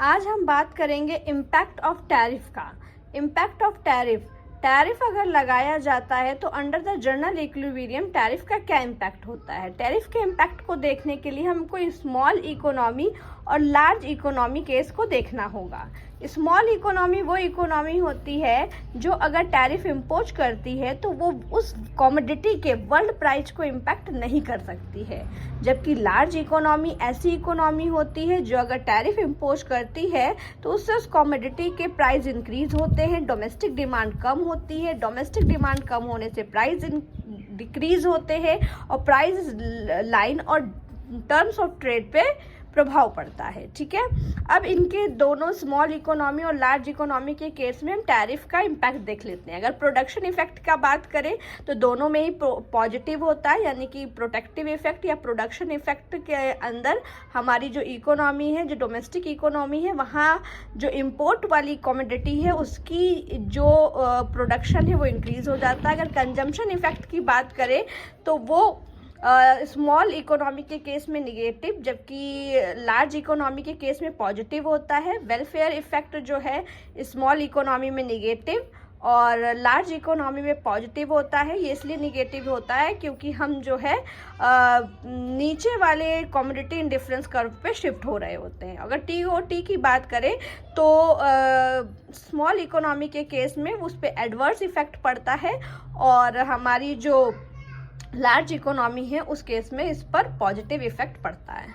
आज हम बात करेंगे इम्पैक्ट ऑफ टैरिफ का। इम्पैक्ट ऑफ टैरिफ अगर लगाया जाता है तो under the general equilibrium tariff का क्या इम्पैक्ट होता है। टैरिफ के इम्पैक्ट को देखने के लिए हमको स्मॉल इकोनॉमी और लार्ज इकोनॉमी केस को देखना होगा। स्मॉल इकोनॉमी वो इकोनॉमी होती है जो अगर टैरिफ इम्पोज करती है तो वो उस कमोडिटी के वर्ल्ड प्राइस को इम्पैक्ट नहीं कर सकती है, जबकि लार्ज इकोनॉमी ऐसी इकोनॉमी होती है जो अगर टैरिफ इम्पोज करती है तो उससे उस कमोडिटी के प्राइस इंक्रीज होते हैं, डोमेस्टिक डिमांड कम होती है, डोमेस्टिक डिमांड कम होने से प्राइस डिक्रीज होते हैं और प्राइस लाइन और टर्म्स ऑफ ट्रेड पे प्रभाव पड़ता है। ठीक है, अब इनके दोनों स्मॉल इकोनॉमी और लार्ज इकोनॉमी के केस में हम टैरिफ का इम्पैक्ट देख लेते हैं। अगर प्रोडक्शन इफेक्ट का बात करें तो दोनों में ही पॉजिटिव होता है, यानी कि प्रोटेक्टिव इफेक्ट या प्रोडक्शन इफेक्ट के अंदर हमारी जो इकोनॉमी है, जो डोमेस्टिक इकोनॉमी है, वहाँ जो इम्पोर्ट वाली कमोडिटी है उसकी जो प्रोडक्शन है वो इंक्रीज हो जाता है। अगर कंजम्पशन इफेक्ट की बात करें तो वो स्मॉल इकोनॉमी के केस में निगेटिव, जबकि लार्ज इकोनॉमी के केस में पॉजिटिव होता है। वेलफेयर इफेक्ट जो है स्मॉल इकोनॉमी में निगेटिव और लार्ज इकोनॉमी में पॉजिटिव होता है। ये इसलिए निगेटिव होता है क्योंकि हम जो है नीचे वाले कमोडिटी इंडिफरेंस कर्व पे शिफ्ट हो रहे होते हैं। अगर टीओटी की बात करें तो स्मॉल इकोनॉमी के केस में उस पर एडवर्स इफेक्ट पड़ता है और हमारी जो लार्ज इकोनॉमी है उस केस में इस पर पॉजिटिव इफेक्ट पड़ता है।